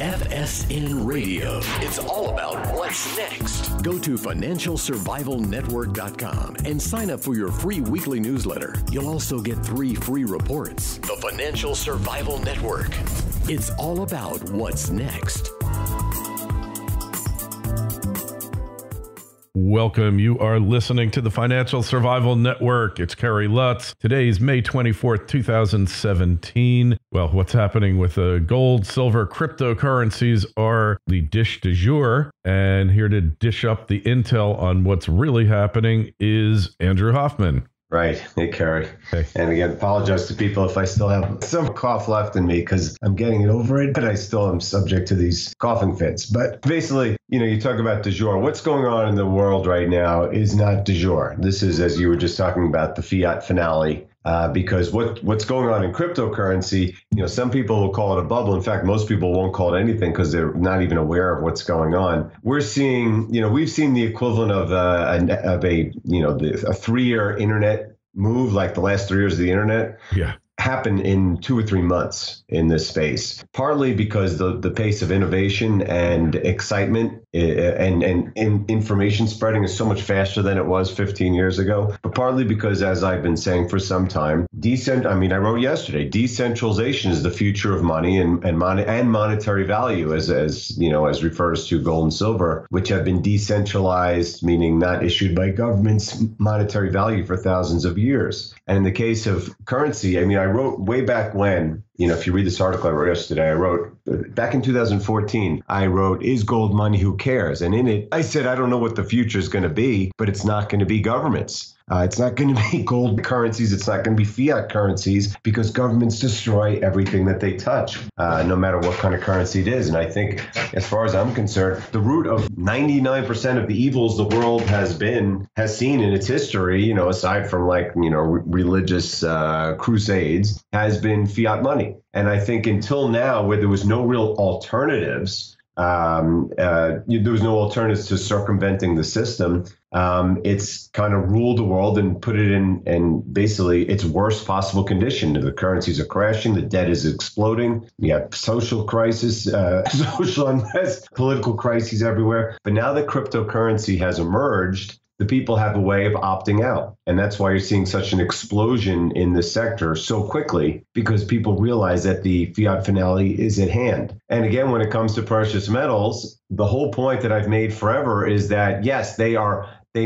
FSN Radio. It's all about what's next. Go to financialsurvivalnetwork.com and sign up for your free weekly newsletter. You'll also get 3 free reports. The Financial Survival Network. It's all about what's next. Welcome. You are listening to the Financial Survival Network. It's Kerry Lutz. Today is May 24th, 2017. Well, what's happening with gold, silver, cryptocurrencies are the dish du jour. And here to dish up the intel on what's really happening is Andrew Hoffman. Right. Hey, Kerry. Hey. And again, apologize to people if I still have some cough left in me because I'm getting it over it, but I still am subject to these coughing fits. But basically, you talk about du jour. What's going on in the world right now is not du jour. This is, as you were just talking about, the Fiat finale. Because what's going on in cryptocurrency, some people will call it a bubble. In fact, most people won't call it anything because they're not even aware of what's going on. We're seeing, we've seen the equivalent of a 3-year internet move, like the last 3 years of the internet. Yeah. Happen in 2 or 3 months in this space, partly because the pace of innovation and excitement and information spreading is so much faster than it was 15 years ago, but partly because, as I've been saying for some time, I wrote yesterday, decentralization is the future of money and monetary value, as refers to gold and silver, which have been decentralized, meaning not issued by governments, monetary value for thousands of years. And in the case of currency, I wrote way back when, if you read this article I wrote yesterday, I wrote back in 2014, is gold money? Who cares? And in it, I said, I don't know what the future is going to be, but it's not going to be governments. It's not going to be gold currencies. It's not going to be fiat currencies because governments destroy everything that they touch, no matter what kind of currency it is. And I think, as far as I'm concerned, the root of 99% of the evils the world has seen in its history, aside from religious crusades, has been fiat money. And I think until now, where there was no real alternatives, there was no alternatives to circumventing the system. It's kind of ruled the world and put it in basically its worst possible condition. The currencies are crashing, the debt is exploding. We have social crisis, social unrest, political crises everywhere. But now that cryptocurrency has emerged, the people have a way of opting out. And that's why you're seeing such an explosion in this sector so quickly, because people realize that the fiat finale is at hand. And again, when it comes to precious metals, the whole point that I've made forever is that, yes, they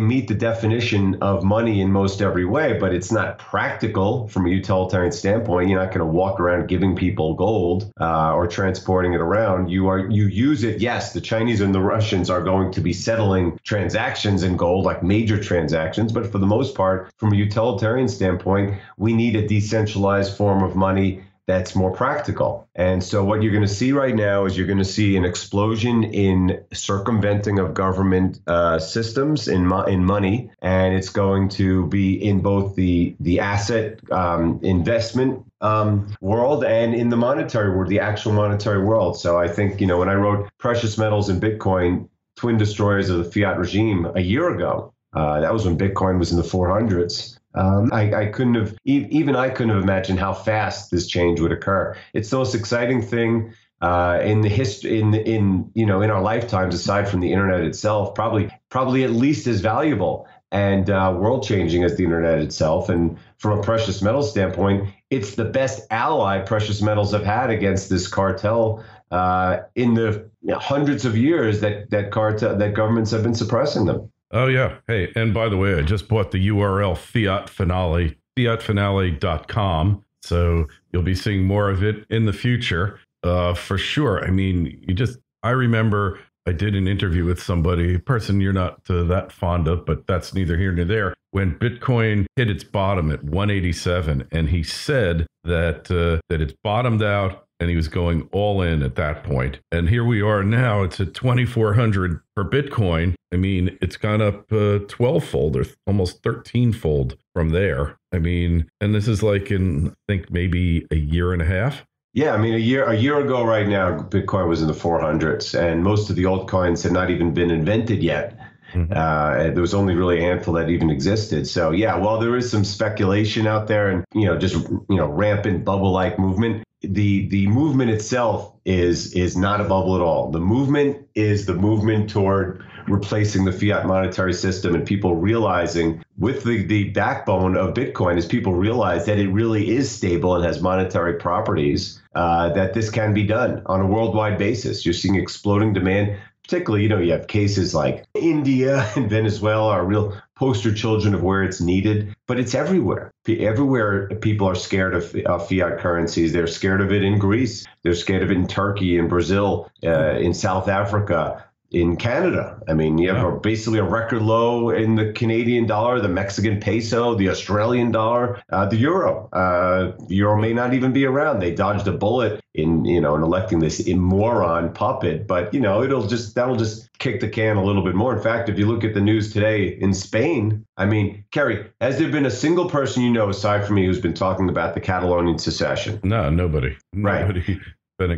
meet the definition of money in most every way, but it's not practical from a utilitarian standpoint. You're not going to walk around giving people gold or transporting it around. You use it. Yes, the Chinese and the Russians are going to be settling transactions in gold, like major transactions. But for the most part, from a utilitarian standpoint, we need a decentralized form of money that's more practical. And so what you're going to see right now is you're going to see an explosion in circumventing of government systems in money. And it's going to be in both the asset investment world and in the monetary world, the actual monetary world. So I think, when I wrote Precious Metals and Bitcoin, Twin Destroyers of the Fiat Regime a year ago, that was when Bitcoin was in the 400s. I couldn't have imagined how fast this change would occur. It's the most exciting thing in the history, in our lifetimes, aside from the internet itself, probably at least as valuable and world changing as the internet itself. And from a precious metals standpoint, it's the best ally precious metals have had against this cartel in the hundreds of years that governments have been suppressing them. Oh, yeah. Hey, and by the way, I just bought the URL Fiat Finale, fiatfinale.com. So you'll be seeing more of it in the future for sure. I remember I did an interview with somebody, a person you're not that fond of, but that's neither here nor there, when Bitcoin hit its bottom at 187. And he said that it's bottomed out. And he was going all in at that point. And here we are now. It's at 2,400 per Bitcoin. It's gone up 12-fold or almost 13-fold from there. And this is like in, I think, maybe a year and a half. Yeah, a year ago right now, Bitcoin was in the 400s, and most of the altcoins had not even been invented yet. Mm-hmm. There was only really a handful that even existed. So yeah, while there is some speculation out there and, just rampant bubble-like movement, the movement itself is not a bubble at all. The movement is the movement toward replacing the fiat monetary system, and people realizing with the backbone of Bitcoin is people realize that it really is stable and has monetary properties, that this can be done on a worldwide basis. You're seeing exploding demand. Particularly, you have cases like India and Venezuela are real poster children of where it's needed, but it's everywhere. Everywhere people are scared of fiat currencies. They're scared of it in Greece. They're scared of it in Turkey, in Brazil, in South Africa, in Canada. I mean, you have basically a record low in the Canadian dollar, the Mexican peso, the Australian dollar, the euro. The euro may not even be around. They dodged a bullet in electing this moron puppet, but that'll just kick the can a little bit more. In fact, if you look at the news today in Spain, I mean, Kerry, has there been a single person aside from me who's been talking about the Catalonian secession? No, nobody. Right. Nobody.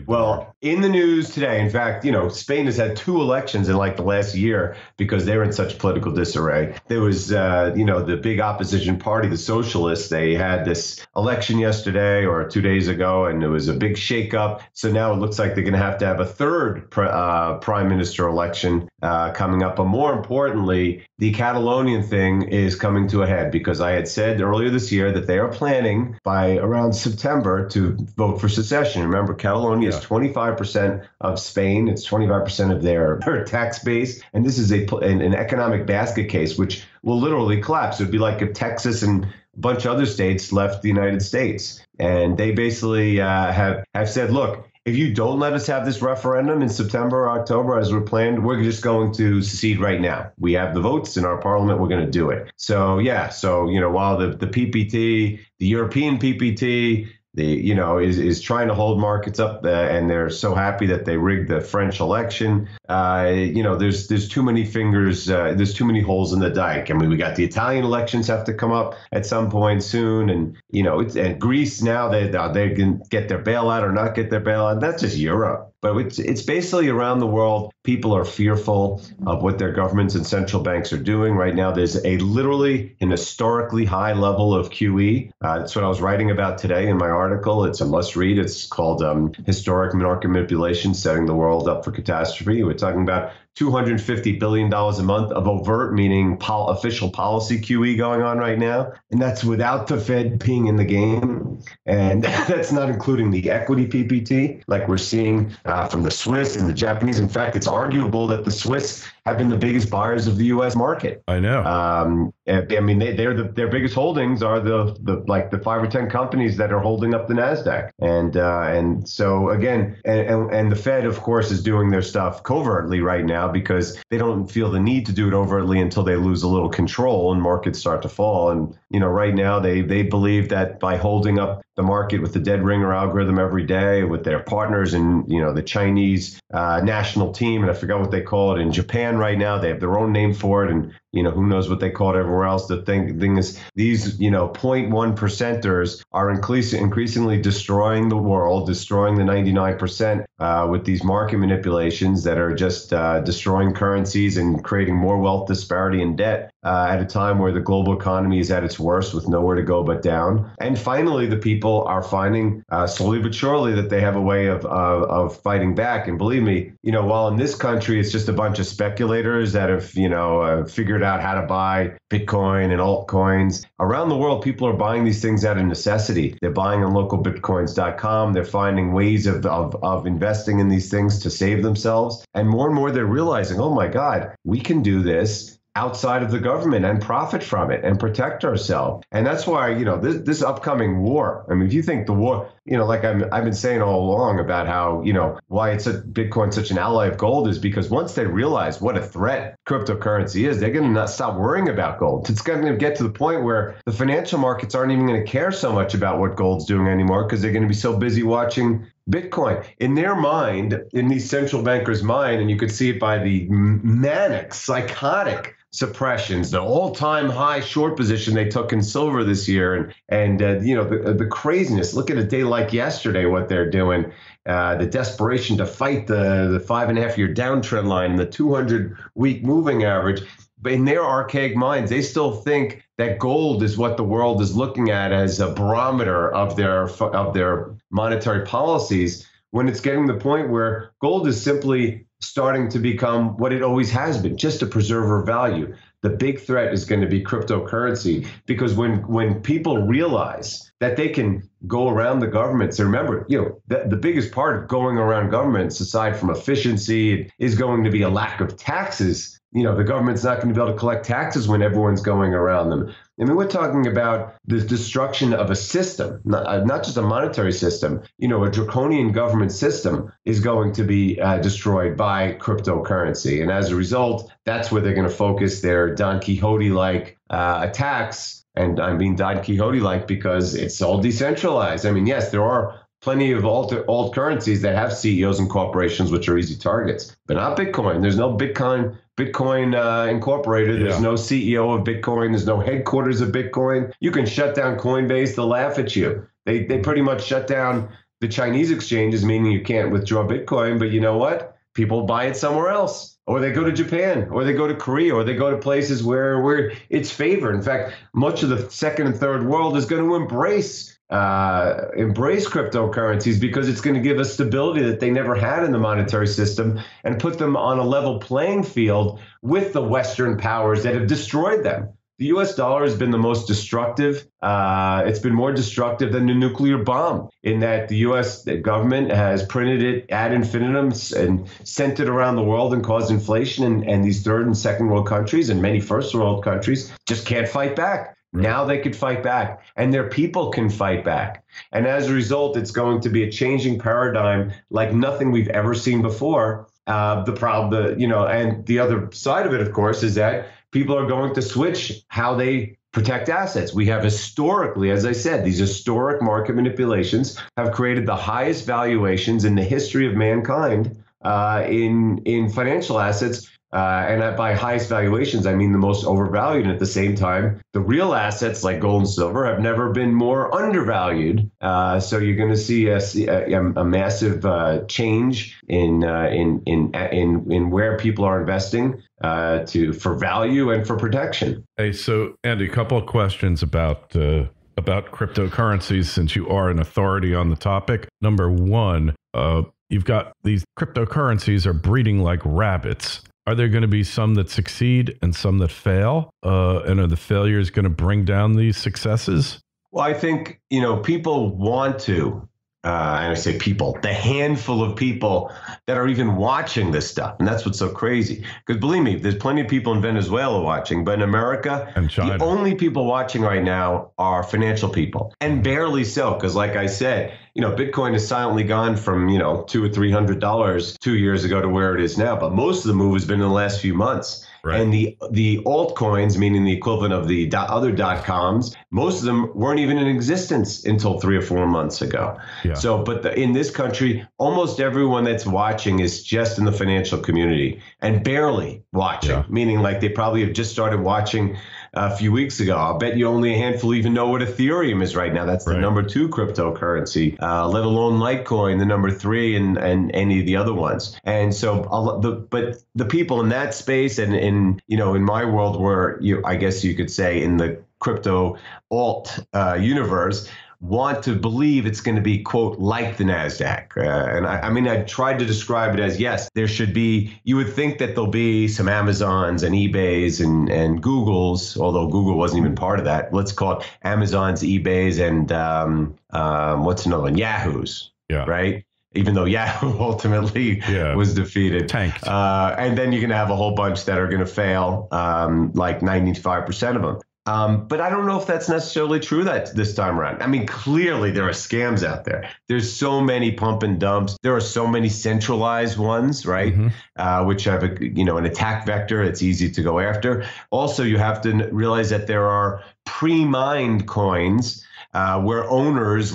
Well, in the news today, in fact, Spain has had 2 elections in like the last year because they're in such political disarray. There was, the big opposition party, the socialists, they had this election yesterday or 2 days ago, and it was a big shakeup. So now it looks like they're going to have a third prime minister election coming up. But more importantly, the Catalonian thing is coming to a head because I had said earlier this year that they are planning by around September to vote for secession. Remember, Catalonia is 25% of Spain. It's 25% of their tax base. And this is an economic basket case, which will literally collapse. It would be like if Texas and a bunch of other states left the United States. And they basically have said, look, if you don't let us have this referendum in September or October as we're planned, we're just going to secede right now. We have the votes in our parliament. We're going to do it. So, while the PPT, the European PPT, is trying to hold markets up, and they're so happy that they rigged the French election. There's too many fingers. There's too many holes in the dike. I mean, we got the Italian elections have to come up at some point soon, and and Greece now they can get their bailout or not get their bailout. That's just Europe. But it's basically around the world. People are fearful of what their governments and central banks are doing right now. There's literally an historically high level of QE. That's what I was writing about today in my article. It's a must read. It's called Historic Market Manipulation, Setting the World Up for Catastrophe. We're talking about $250 billion a month of overt, meaning official policy QE going on right now. And that's without the Fed being in the game. And that's not including the equity PPT, like we're seeing from the Swiss and the Japanese. In fact, it's arguable that the Swiss have been the biggest buyers of the U.S. market. I know. I mean, their biggest holdings are the 5 or 10 companies that are holding up the NASDAQ. And so, again, and the Fed, of course, is doing their stuff covertly right now because they don't feel the need to do it overtly until they lose a little control and markets start to fall. And, right now they believe that by holding up the market with the dead ringer algorithm every day with their partners and, the Chinese national team, and I forgot what they call it in Japan right now. They have their own name for it. And, who knows what they call it everywhere else. The thing is, these, 0.1 percenters are increasingly destroying the world, destroying the 99% with these market manipulations that are just destroying currencies and creating more wealth disparity and debt at a time where the global economy is at its worst with nowhere to go but down. And finally, the people are finding slowly but surely that they have a way of fighting back. And believe me, while in this country it's just a bunch of speculators that have, figured out how to buy Bitcoin and altcoins, around the world, people are buying these things out of necessity. They're buying on localbitcoins.com. They're finding ways of investing in these things to save themselves. And more they're realizing, oh my God, we can do this outside of the government and profit from it and protect ourselves. And that's why, this upcoming war, I mean, if you think the war, like I've been saying all along about how, why Bitcoin's such an ally of gold is because once they realize what a threat cryptocurrency is, they're going to not stop worrying about gold. It's going to get to the point where the financial markets aren't even going to care so much about what gold's doing anymore because they're going to be so busy watching Bitcoin. In their mind, in these central bankers' mind, and you could see it by the manic, psychotic suppressions, the all-time high short position they took in silver this year, and the craziness. Look at a day like yesterday, what they're doing, the desperation to fight the 5.5-year downtrend line and the 200-week moving average. But in their archaic minds, they still think that gold is what the world is looking at as a barometer of their monetary policies, when it's getting to the point where gold is simply starting to become what it always has been, just a preserver of value. The big threat is going to be cryptocurrency, because when people realize that they can go around the governments, and remember, the biggest part of going around governments, aside from efficiency, is going to be a lack of taxes. The government's not going to be able to collect taxes when everyone's going around them. I mean, we're talking about the destruction of a system, not just a monetary system. A draconian government system is going to be destroyed by cryptocurrency. And as a result, that's where they're going to focus their Don Quixote-like attacks. And I mean Don Quixote-like because it's all decentralized. I mean, yes, there are plenty of alt currencies that have CEOs and corporations, which are easy targets, but not Bitcoin. There's no Bitcoin Incorporated. There's no CEO of Bitcoin. There's no headquarters of Bitcoin. You can shut down Coinbase. They'll laugh at you. They pretty much shut down the Chinese exchanges, meaning you can't withdraw Bitcoin. But you know what? People buy it somewhere else, or they go to Japan, or they go to Korea, or they go to places where it's favored. In fact, much of the second and third world is going to embrace cryptocurrencies, because it's going to give us stability that they never had in the monetary system, and put them on a level playing field with the Western powers that have destroyed them. The U.S. dollar has been the most destructive. It's been more destructive than the nuclear bomb, in that the U.S. government has printed it ad infinitum and sent it around the world and caused inflation. And these third and second world countries and many first world countries just can't fight back. Right. Now they could fight back, and their people can fight back. And as a result, it's going to be a changing paradigm like nothing we've ever seen before. And the other side of it, of course, is that people are going to switch how they protect assets. We have historically, as I said, these historic market manipulations have created the highest valuations in the history of mankind in financial assets. And by highest valuations, I mean the most overvalued. And at the same time, the real assets like gold and silver have never been more undervalued. So you're going to see a massive change in where people are investing for value and for protection. Hey, so Andy, a couple of questions about cryptocurrencies, since you are an authority on the topic. Number one, you've got these cryptocurrencies are breeding like rabbits. Are there going to be some that succeed and some that fail? And are the failures going to bring down these successes? Well, I think, people want to, and I say people, the handful of people that are even watching this stuff. And that's what's so crazy. Because believe me, there's plenty of people in Venezuela watching, but in America, and China, the only people watching right now are financial people, and barely so. Because like I said, Bitcoin has silently gone from, $200 or $300 2 years ago to where it is now. But most of the move has been in the last few months. Right. And the altcoins, meaning the equivalent of the other .coms, most of them weren't even in existence until 3 or 4 months ago. Yeah. So, but in this country, almost everyone that's watching is just in the financial community and barely watching, meaning like they probably have just started watching a few weeks ago. I'll bet you only a handful even know what Ethereum is right now. That's the number 2 cryptocurrency, let alone Litecoin, the number 3, and any of the other ones. And so, but the people in that space and in my world, where I guess you could say in the crypto alt universe, want to believe it's going to be, quote, like the NASDAQ. And I tried to describe it as, yes, there should be, you would think that there'll be some Amazons and eBays and Googles, although Google wasn't even part of that. Let's call it Amazons, eBays, and what's another one? Yahoos, right? Even though Yahoo ultimately was defeated. Tanked. And then you're going to have a whole bunch that are going to fail, like 95% of them. But I don't know if that's necessarily true this time around. I mean, clearly there are scams out there. There's so many pump and dumps. There are so many centralized ones, right? Mm-hmm. Which have an attack vector. It's easy to go after. Also, you have to realize that there are pre-mined coins where owners,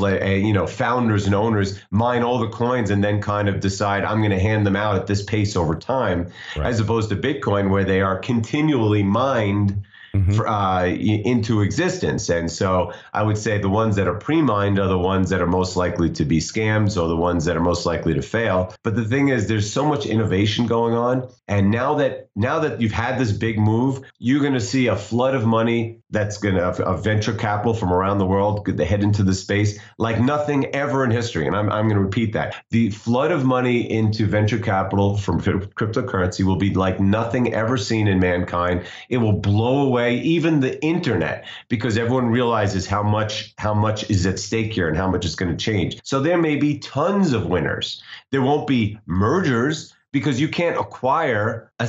founders and owners mine all the coins and then kind of decide, I'm going to hand them out at this pace over time, as opposed to Bitcoin, where they are continually mined into existence. And so I would say the ones that are pre-mined are the ones that are most likely to be scams or the ones that are most likely to fail. But the thing is, there's so much innovation going on. And now that you've had this big move, you're going to see a flood of money that's going to, of venture capital from around the world, they head into the space like nothing ever in history. And I'm going to repeat that. The flood of money into venture capital from cryptocurrency will be like nothing ever seen in mankind. It will blow away even the internet because everyone realizes how much is at stake here and how much is going to change. So there may be tons of winners. There won't be mergers, because you can't acquire a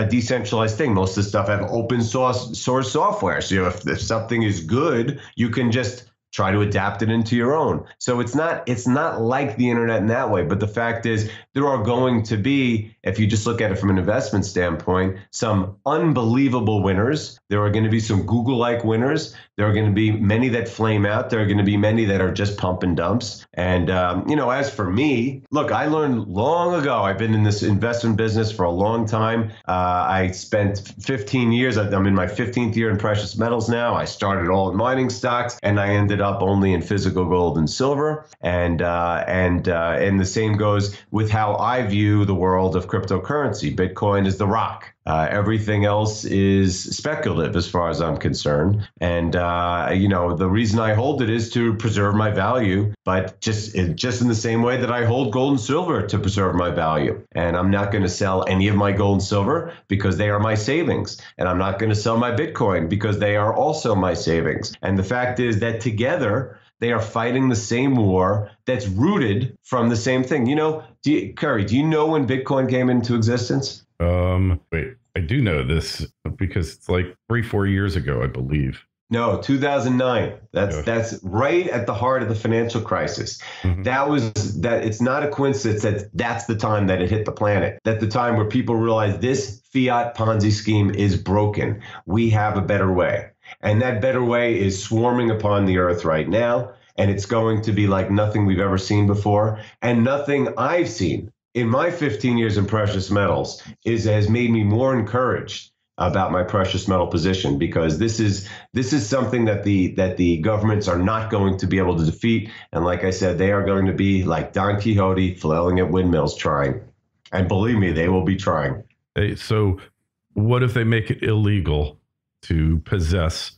decentralized thing. Most of the stuff have open source software. So if something is good, you can just try to adapt it into your own. So it's not like the internet in that way. But the fact is, there are going to be, if you just look at it from an investment standpoint, some unbelievable winners. There are going to be some Google-like winners. There are going to be many that flame out. There are going to be many that are just pump and dumps. And, as for me, look, I learned long ago, I've been in this investment business for a long time. I spent 15 years. I'm in my 15th year in precious metals now. I started all in mining stocks, and I ended up only in physical gold and silver. And the same goes with how I view the world of cryptocurrency. Bitcoin is the rock. Everything else is speculative as far as I'm concerned. And, the reason I hold it is to preserve my value, but just in the same way that I hold gold and silver to preserve my value. And I'm not going to sell any of my gold and silver because they are my savings. And I'm not going to sell my Bitcoin because they are also my savings. And the fact is that together, they are fighting the same war that's rooted from the same thing. Curry, do you know when Bitcoin came into existence? Wait, I do know this because it's like 3-4 years ago, I believe. No, 2009. That's right at the heart of the financial crisis. Mm-hmm. It's not a coincidence that's the time that it hit the planet. That's the time where people realized this fiat Ponzi scheme is broken. We have a better way. And that better way is swarming upon the earth right now. And it's going to be like nothing we've ever seen before, and nothing I've seen in my 15 years in precious metals has made me more encouraged about my precious metal position, because this is something that the governments are not going to be able to defeat. And like I said, they are going to be like Don Quixote flailing at windmills trying. And believe me, they will be trying. Hey, so what if they make it illegal to possess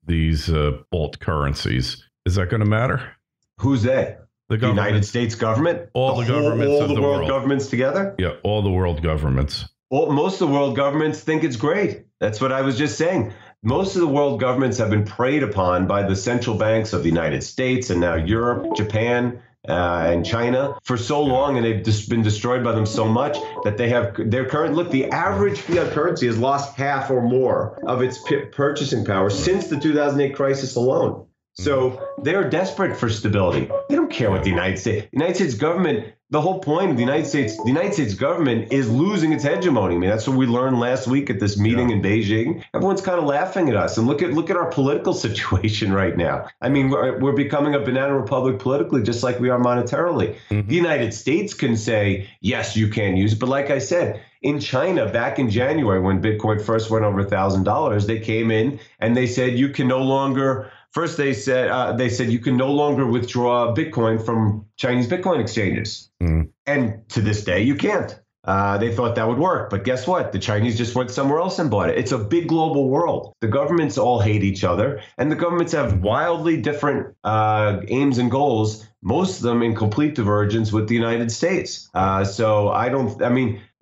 these alt currencies? Is that going to matter? Who's they? The United States government? All the governments of the world. All the world governments together? Yeah, all the world governments. Well, most of the world governments think it's great. That's what I was just saying. Most of the world governments have been preyed upon by the central banks of the United States and now Europe, Japan, and China for so long, and they've just been destroyed by them so much that the average fiat currency has lost half or more of its purchasing power since the 2008 crisis alone. So they're desperate for stability. They don't care what the United States government, the whole point of the United States government is losing its hegemony. I mean, that's what we learned last week at this meeting in Beijing. Everyone's kind of laughing at us. And look at our political situation right now. I mean, we're becoming a banana republic politically, just like we are monetarily. Mm-hmm. The United States can say, yes, you can use it. But like I said, in China, back in January, when Bitcoin first went over $1,000, they came in and they said you can no longer. First, they said you can no longer withdraw Bitcoin from Chinese Bitcoin exchanges. Mm. And to this day, you can't. They thought that would work. But guess what? The Chinese just went somewhere else and bought it. It's a big global world. The governments all hate each other, and the governments have wildly different aims and goals, most of them in complete divergence with the United States.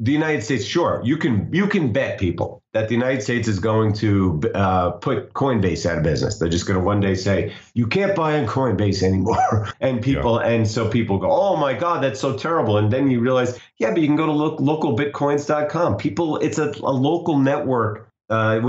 The United States, sure, you can bet people that the United States is going to put Coinbase out of business. They're just going to one day say, you can't buy on Coinbase anymore. And so people go, oh my God, that's so terrible. And then you realize, yeah, but you can go to localbitcoins.com. It's a local network where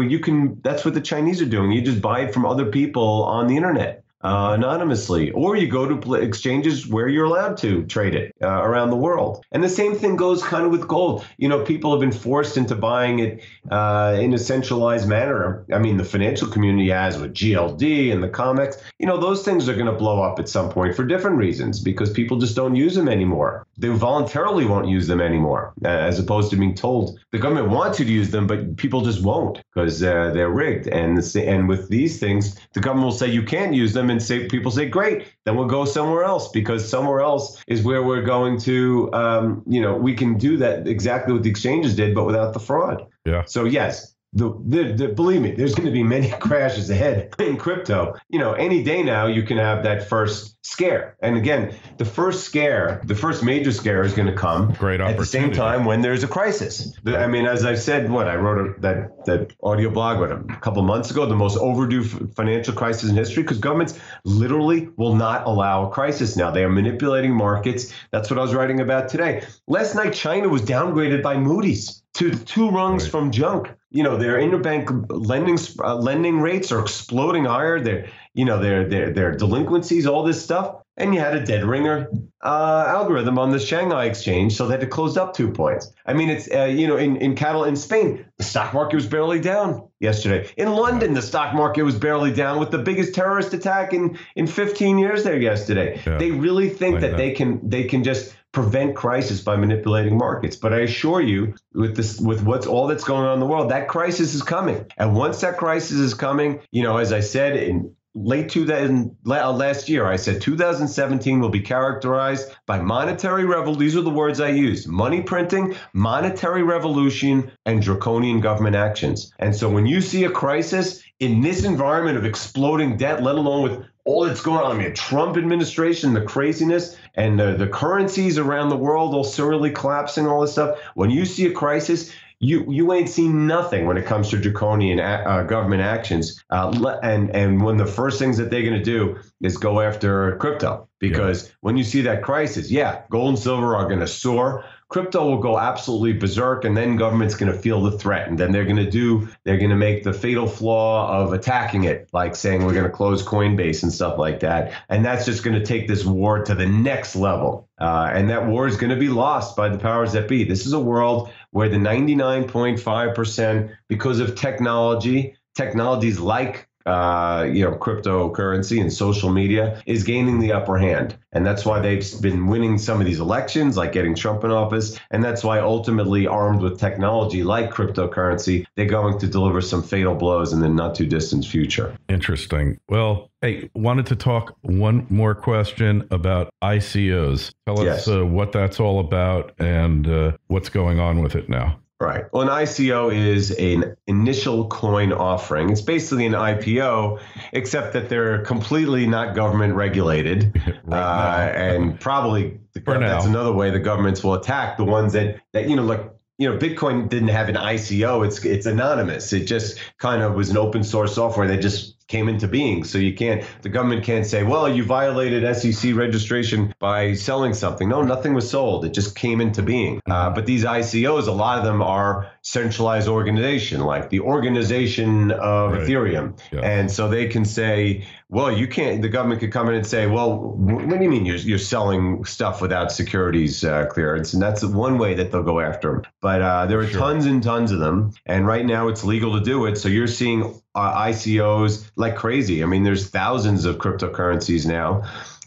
that's what the Chinese are doing. You just buy it from other people on the internet. anonymously, or you go to exchanges where you're allowed to trade it around the world. And the same thing goes kind of with gold. People have been forced into buying it in a centralized manner. I mean, the financial community has with GLD and the COMEX. Those things are going to blow up at some point for different reasons, because people just don't use them anymore. They voluntarily won't use them anymore, as opposed to being told the government wants you to use them, but people just won't because they're rigged. And with these things, the government will say you can't use them, and people say, great, then we'll go somewhere else, because somewhere else is where we're going to, we can do that exactly what the exchanges did, but without the fraud. Yeah. So yes. Believe me, there's going to be many crashes ahead in crypto. Any day now you can have that first scare. And again, the first major scare is going to come at the same time when there's a crisis. I mean, as I said, I wrote that audio blog a couple months ago, the most overdue financial crisis in history, because governments literally will not allow a crisis now. They are manipulating markets. That's what I was writing about today. Last night, China was downgraded by Moody's to 2 rungs from junk. Their interbank lending rates are exploding higher. Their delinquencies, all this stuff. And you had a dead ringer algorithm on the Shanghai exchange, so they had to close up 2 points. I mean, it's in Spain, the stock market was barely down yesterday. In London, the stock market was barely down with the biggest terrorist attack in 15 years there yesterday. Yeah. They really think that they can just prevent crisis by manipulating markets. But I assure you, with what's all that's going on in the world, that crisis is coming. And once that crisis is coming, as I said in last year, I said 2017 will be characterized by monetary revolution. These are the words I used: money printing, monetary revolution, and draconian government actions. And so when you see a crisis in this environment of exploding debt, let alone with all that's going on, Trump administration, the craziness, and the currencies around the world all serially collapsing, all this stuff. When you see a crisis, you ain't seen nothing when it comes to draconian government actions. And one of the first things that they're going to do is go after crypto, because when you see that crisis, gold and silver are going to soar. Crypto will go absolutely berserk, and then government's going to feel the threat. And then they're going to make the fatal flaw of attacking it, like saying we're going to close Coinbase and stuff like that. And that's just going to take this war to the next level. And that war is going to be lost by the powers that be. This is a world where the 99.5%, because of technologies like cryptocurrency and social media, is gaining the upper hand. And that's why they've been winning some of these elections, like getting Trump in office. And that's why ultimately, armed with technology like cryptocurrency, they're going to deliver some fatal blows in the not too distant future. Interesting. Well, hey, wanted to talk one more question about ICOs. Tell us what that's all about and what's going on with it now. Right. Well, an ICO is an initial coin offering. It's basically an IPO, except that they're completely not government regulated. And probably that's another way the governments will attack the ones that Bitcoin didn't have an ICO. It's anonymous. It just kind of was an open source software that just came into being. So the government can't say, well, you violated SEC registration by selling something. No, nothing was sold. It just came into being. But these ICOs, a lot of them are centralized organization, like the organization of Ethereum. Yeah. And so they can say, well, you can't, the government could come in and say, well, what do you mean you're selling stuff without securities clearance? And that's one way that they'll go after them. But there are tons and tons of them. And right now it's legal to do it. So you're seeing ICOs like crazy. I mean, there's thousands of cryptocurrencies now.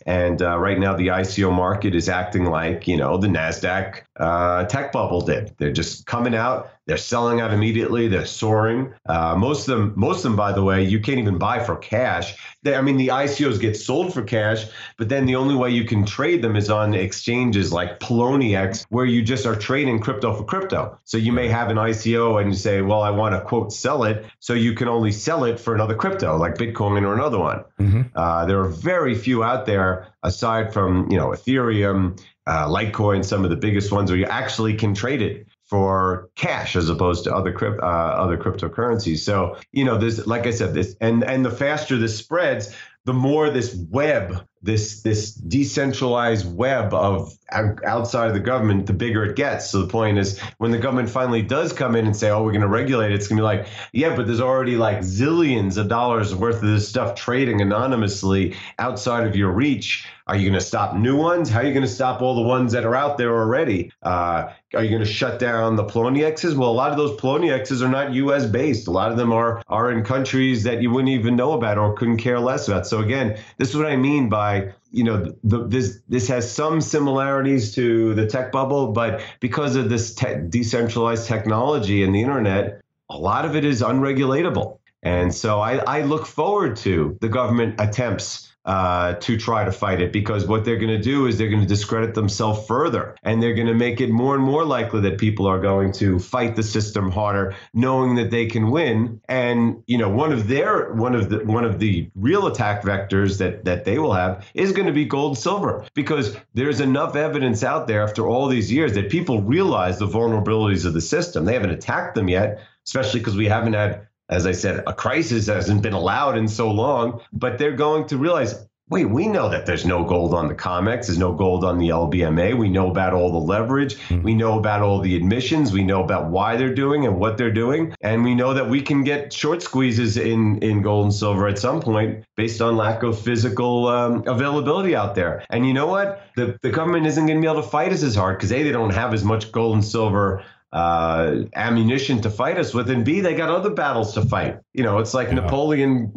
And right now, the ICO market is acting like, the NASDAQ tech bubble did. They're just coming out. They're selling out immediately. They're soaring. Most of them, by the way, you can't even buy for cash. The ICOs get sold for cash, but then the only way you can trade them is on exchanges like Poloniex, where you just are trading crypto for crypto. So you may have an ICO and you say, well, I want to, quote, sell it. So you can only sell it for another crypto like Bitcoin or another one. Mm-hmm. There are very few out there aside from, Ethereum, Litecoin, some of the biggest ones where you actually can trade it for cash as opposed to other cryptocurrencies. So, there's, like I said, this and the faster this spreads, the more this web, this decentralized web of outside of the government, the bigger it gets. So the point is, when the government finally does come in and say, oh, we're going to regulate it, it's going to be like, yeah, but there's already like zillions of dollars worth of this stuff trading anonymously outside of your reach. Are you going to stop new ones? How are you going to stop all the ones that are out there already? Are you going to shut down the Poloniex? Well, a lot of those Poloniex are not U.S. based. A lot of them are in countries that you wouldn't even know about or couldn't care less about. So again, this is what I mean by, this has some similarities to the tech bubble, but because of this decentralized technology and the internet, a lot of it is unregulatable. And so I look forward to the government attempts to try to fight it, because what they're going to do is they're going to discredit themselves further, and they're going to make it more and more likely that people are going to fight the system harder, knowing that they can win. And one of the real attack vectors that they will have is going to be gold and silver, because there's enough evidence out there after all these years that people realize the vulnerabilities of the system. They haven't attacked them yet, especially because we haven't had, as I said, a crisis hasn't been allowed in so long, but they're going to realize, wait, we know that there's no gold on the COMEX, there's no gold on the LBMA. We know about all the leverage. We know about all the admissions. We know about why they're doing and what they're doing. And we know that we can get short squeezes in gold and silver at some point based on lack of physical availability out there. And you know what? The government isn't going to be able to fight us as hard because A, they don't have as much gold and silver ammunition to fight us with, and B, they got other battles to fight. It's like Napoleon,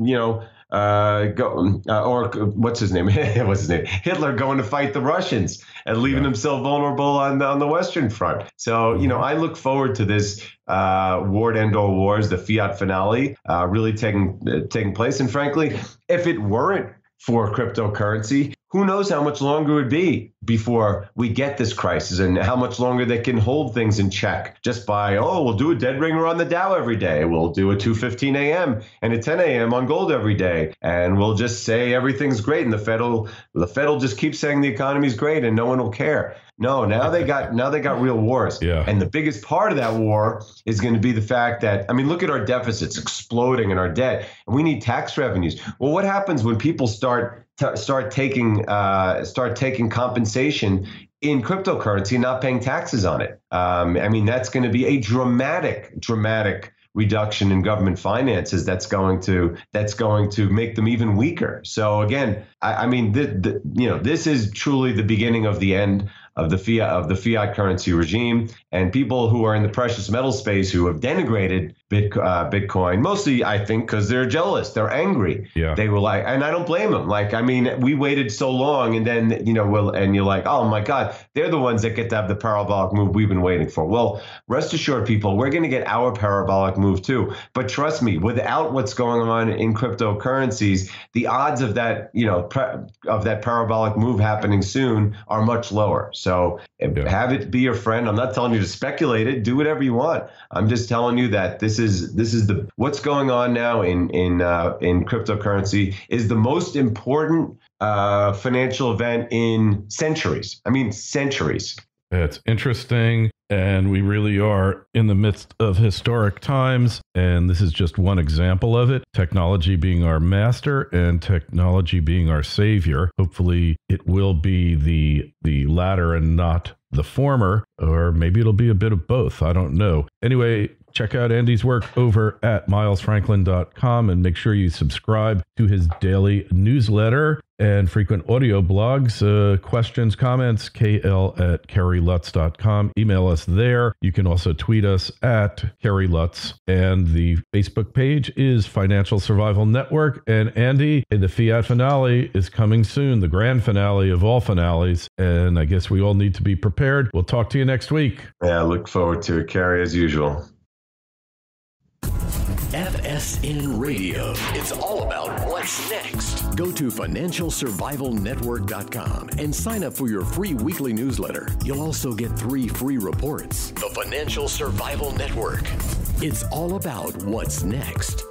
or what's his name? Hitler going to fight the Russians and leaving himself vulnerable on the Western Front. So, I look forward to this war to end all wars, the Fiat finale, really taking place. And frankly, if it weren't for cryptocurrency, who knows how much longer it would be before we get this crisis, and how much longer they can hold things in check just by, we'll do a dead ringer on the Dow every day. We'll do a 2:15 a.m. and a 10 a.m. on gold every day. And we'll just say everything's great. And the Fed will just keep saying the economy's great and no one will care. No, now they got real wars. Yeah. And the biggest part of that war is going to be the fact that, look at our deficits exploding and our debt, and we need tax revenues. Well, what happens when people start taking compensation in cryptocurrency and not paying taxes on it? That's going to be a dramatic reduction in government finances. That's going to make them even weaker. So again, this is truly the beginning of the end of the fiat currency regime. And people who are in the precious metal space who have denigrated Bitcoin, mostly I think because they're jealous, they're angry. Yeah. They were like, and I don't blame them. We waited so long, and then and you're like, oh my God, they're the ones that get to have the parabolic move we've been waiting for. Well, rest assured, people, we're going to get our parabolic move too. But trust me, without what's going on in cryptocurrencies, the odds of that of that parabolic move happening soon are much lower. So have it be your friend. I'm not telling you to speculate it. Do whatever you want. I'm just telling you that this is what's going on now in cryptocurrency is the most important financial event in centuries. Centuries. It's interesting. And we really are in the midst of historic times. And this is just one example of it. Technology being our master and technology being our savior. Hopefully it will be the latter and not the former, or maybe it'll be a bit of both. I don't know. Anyway, check out Andy's work over at milesfranklin.com and make sure you subscribe to his daily newsletter and frequent audio blogs. Questions, comments, kl@kerrylutz.com. Email us there. You can also tweet us at Kerry Lutz. And the Facebook page is Financial Survival Network. And Andy, the Fiat finale is coming soon, the grand finale of all finales. And I guess we all need to be prepared. We'll talk to you next week. Yeah, I look forward to it, Kerry, as usual. FSN Radio. It's all about what's next. Go to financialsurvivalnetwork.com and sign up for your free weekly newsletter. You'll also get 3 free reports. The Financial Survival Network. It's all about what's next.